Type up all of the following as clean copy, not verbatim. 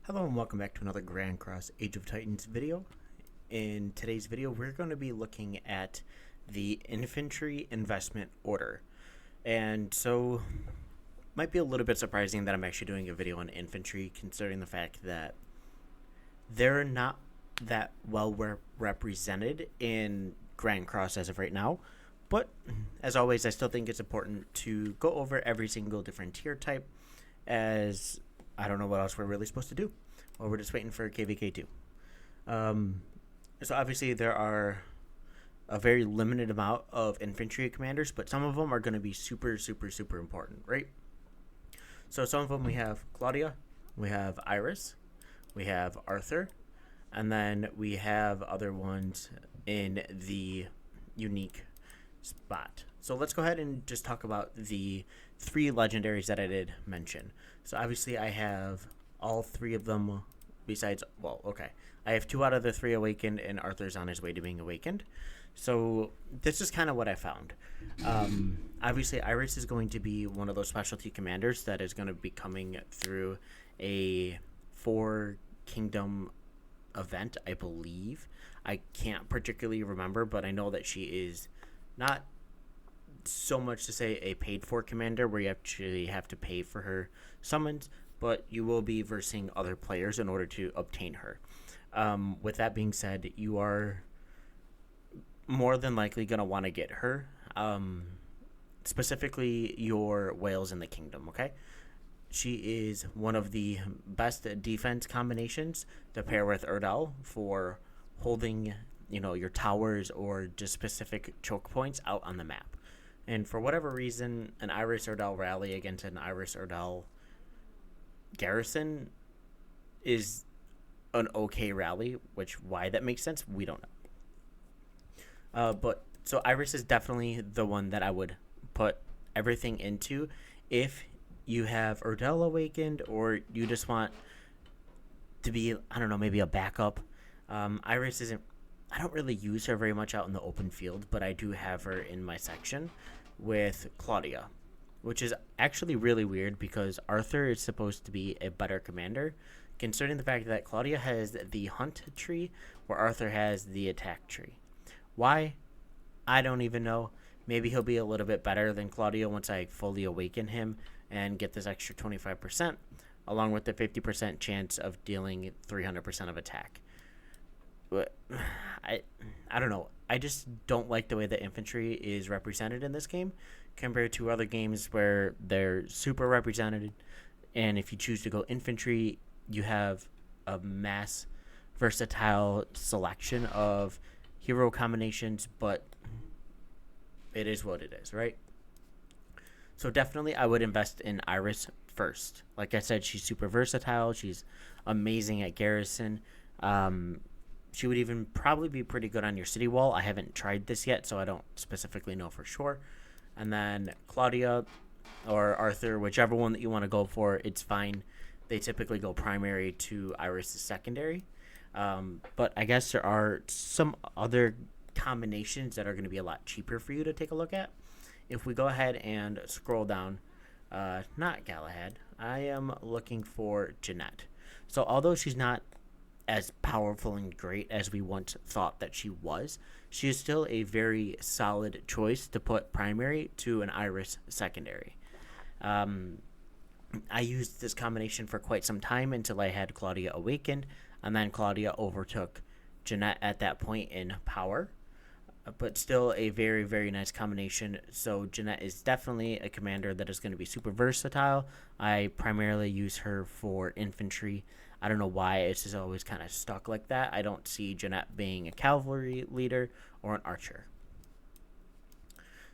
Hello and welcome back to another Grand Cross Age of Titans video. In today's video, we're going to be looking at the infantry investment order. And so, might be a little bit surprising that I'm actually doing a video on infantry, considering the fact that they're not that well represented in Grand Cross as of right now. But as always, I still think it's important to go over every single different tier type, as I don't know what else we're really supposed to do. Well, we're just waiting for KVK2. So obviously there are a very limited amount of infantry commanders, but some of them are going to be super important, right? So some of them we have Claudia, we have Iris, we have Arthur, and then we have other ones in the unique spot. So let's go ahead and just talk about the three legendaries that I did mention. So obviously I have all three of them besides, well, okay. I have 2 out of the 3 awakened, and Arthur's on his way to being awakened. So this is kind of what I found. Obviously, Iris is going to be one of those specialty commanders that is going to be coming through a 4-kingdom event, I believe. I can't particularly remember, but I know that she is not so much to say a paid-for commander where you actually have to pay for her summons, but you will be versing other players in order to obtain her. With that being said, you are more than likely going to want to get her, specifically your Whales in the Kingdom, okay? She is one of the best defense combinations to pair with Erdal for holding, your towers or just specific choke points out on the map. And for whatever reason, an Iris Erdal rally against an Iris Erdal garrison is an okay rally, which why that makes sense, we don't know. But so Iris is definitely the one that I would put everything into if you have Erdal awakened or you just want to be, I don't know, maybe a backup. Iris isn't, I don't really use her very much out in the open field, but I do have her in my section with Claudia, which is actually really weird because Arthur is supposed to be a better commander, considering the fact that Claudia has the hunt tree where Arthur has the attack tree. Why? I don't even know. Maybe he'll be a little bit better than Claudia once I fully awaken him and get this extra 25%, along with the 50% chance of dealing 300% of attack. But I don't know. I just don't like the way that infantry is represented in this game compared to other games where they're super represented. And if you choose to go infantry, you have a mass versatile selection of hero combinations, but it is what it is, right? So definitely I would invest in Iris first. Like I said, she's super versatile. She's amazing at garrison. She would even probably be pretty good on your city wall. I haven't tried this yet, so I don't specifically know for sure. And then Claudia or Arthur, whichever one that you want to go for, it's fine. They typically go primary to Iris' secondary. But I guess there are some other combinations that are going to be a lot cheaper for you to take a look at. If we go ahead and scroll down, not Galahad, I am looking for Jeanette. So although she's not as powerful and great as we once thought that she was, she is still a very solid choice to put primary to an Iris secondary. I used this combination for quite some time until I had Claudia awakened, and then Claudia overtook Jeanette at that point in power. But still a very nice combination. So Jeanette is definitely a commander that is going to be super versatile. I primarily use her for infantry. I don't know why it's just always kind of stuck like that. I don't see Jeanette being a cavalry leader or an archer.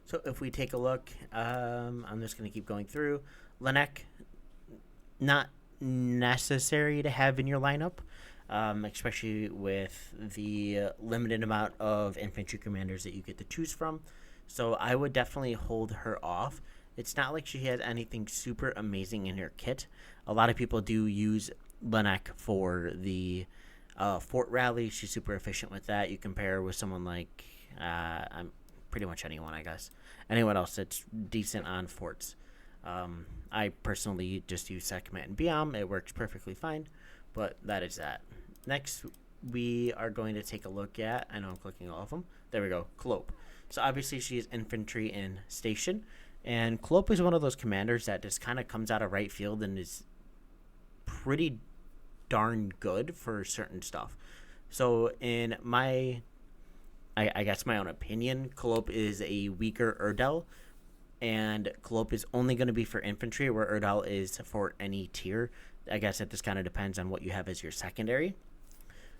So if we take a look, I'm just going to keep going through. Lanek, not necessary to have in your lineup. Especially with the limited amount of infantry commanders that you get to choose from. So I would definitely hold her off. It's not like she has anything super amazing in her kit. A lot of people do use Lanek for the fort rally. She's super efficient with that. You compare her with someone like pretty much anyone, I guess. Anyone else that's decent on forts. I personally just use Sekhmet and Biam. It works perfectly fine, but that is that. Next, we are going to take a look at, I know I'm clicking all of them. There we go, Clope. So obviously she is infantry in station, and Clope is one of those commanders that just kind of comes out of right field and is pretty darn good for certain stuff. So in I guess my own opinion, Clope is a weaker Erdel, and Clope is only going to be for infantry, where Erdal is for any tier. I guess it just kind of depends on what you have as your secondary.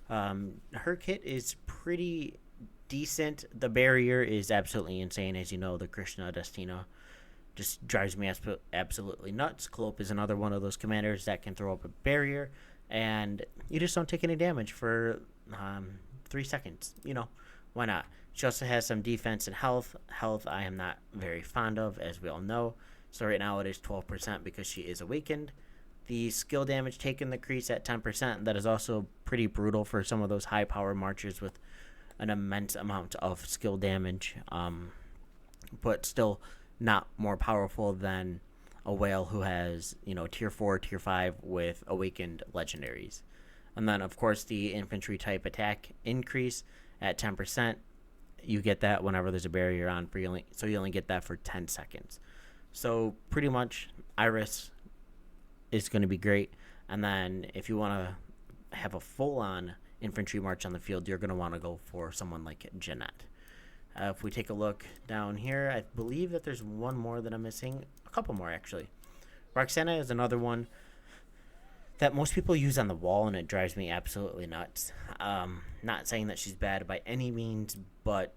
Her kit is pretty decent. The barrier is absolutely insane, as you know. The Krishna Destina just drives me absolutely nuts. Clope is another one of those commanders that can throw up a barrier, and you just don't take any damage for 3 seconds. Why not? She also has some defense and health. Health I am not very fond of, as we all know. So right now it is 12% because she is awakened. The skill damage taken decrease at 10%. That is also pretty brutal for some of those high power marchers with an immense amount of skill damage. But still not more powerful than a whale who has, tier 4, tier 5 with awakened legendaries. And then, of course, the infantry type attack increase at 10%. You get that whenever there's a barrier on, so you only get that for 10 seconds. So pretty much Iris is going to be great. And then if you want to have a full-on infantry march on the field, you're going to want to go for someone like Jeanette. If we take a look down here, I believe that there's one more that I'm missing. A couple more, actually. Roxana is another one that most people use on the wall, and it drives me absolutely nuts. Not saying that she's bad by any means, but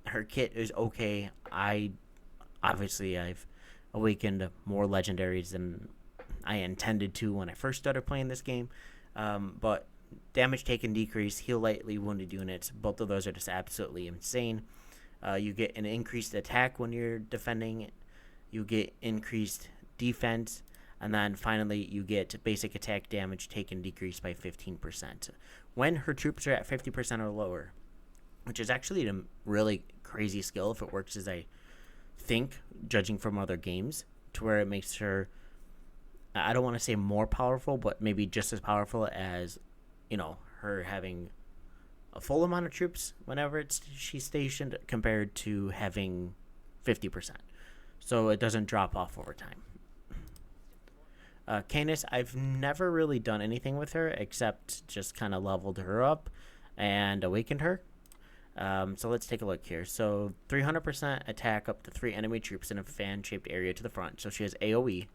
her kit is okay. I've awakened more legendaries than I intended to when I first started playing this game. But damage taken decrease, heal lightly wounded units, both of those are just absolutely insane. You get an increased attack when you're defending. You get increased defense. And then finally, you get basic attack damage taken decreased by 15% when her troops are at 50% or lower, which is actually a really crazy skill if it works as I think, judging from other games, to where it makes her, I don't want to say more powerful, but maybe just as powerful as, her having a full amount of troops whenever she's stationed compared to having 50%. So it doesn't drop off over time. Canis, I've never really done anything with her except just kind of leveled her up and awakened her. So let's take a look here. So 300% attack up to 3 enemy troops in a fan-shaped area to the front. So she has AoE,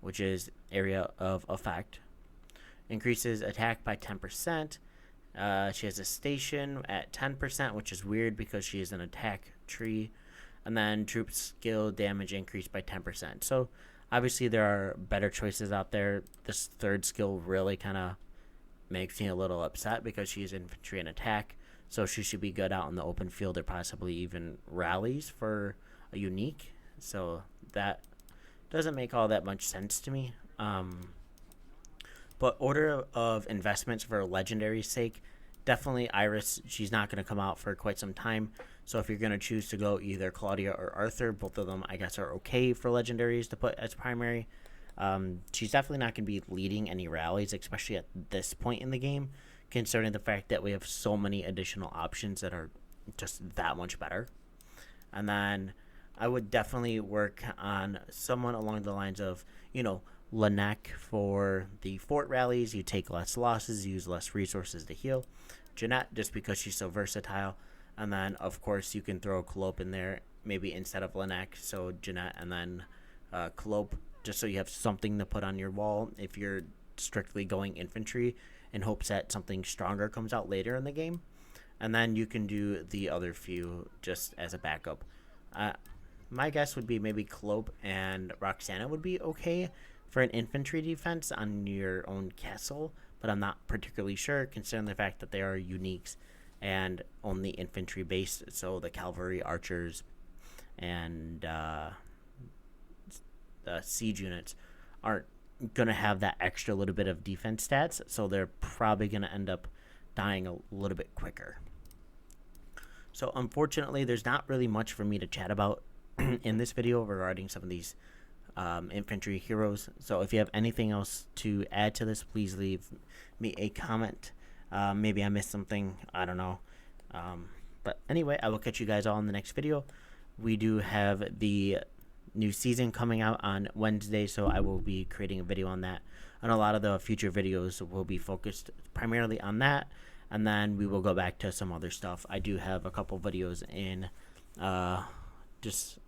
which is area of effect. Increases attack by 10%. She has a station at 10%, which is weird because she is an attack tree. And then troops skill damage increased by 10%. So obviously, there are better choices out there. This third skill really kind of makes me a little upset because she's infantry and attack. So she should be good out in the open field or possibly even rallies for a unique. So that doesn't make all that much sense to me. But order of investments for legendary's sake, definitely Iris. She's not going to come out for quite some time. So if you're going to choose to go either Claudia or Arthur, both of them I guess are okay for legendaries to put as primary. She's definitely not going to be leading any rallies, especially at this point in the game, considering the fact that we have so many additional options that are just that much better. And then I would definitely work on someone along the lines of, Lanek for the fort rallies. You take less losses, use less resources to heal. Jeanette, just because she's so versatile. And then, of course, you can throw Clope in there, maybe instead of Lanek. So Jeanette and then Clope, just so you have something to put on your wall if you're strictly going infantry in hopes that something stronger comes out later in the game. And then you can do the other few just as a backup. My guess would be maybe Clope and Roxana would be okay for an infantry defense on your own castle, but I'm not particularly sure considering the fact that they are uniques and only infantry based, so the cavalry, archers, and siege units aren't going to have that extra little bit of defense stats, so they're probably going to end up dying a little bit quicker. So unfortunately, there's not really much for me to chat about in this video regarding some of these infantry heroes. So if you have anything else to add to this, please leave me a comment. Maybe I missed something. I don't know. But anyway, I will catch you guys all in the next video. We do have the new season coming out on Wednesday, so I will be creating a video on that. And a lot of the future videos will be focused primarily on that, and then we will go back to some other stuff. I do have a couple videos in just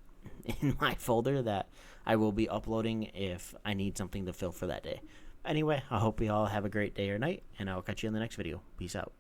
in my folder that I will be uploading if I need something to fill for that day. Anyway, I hope you all have a great day or night, and I will catch you in the next video. Peace out.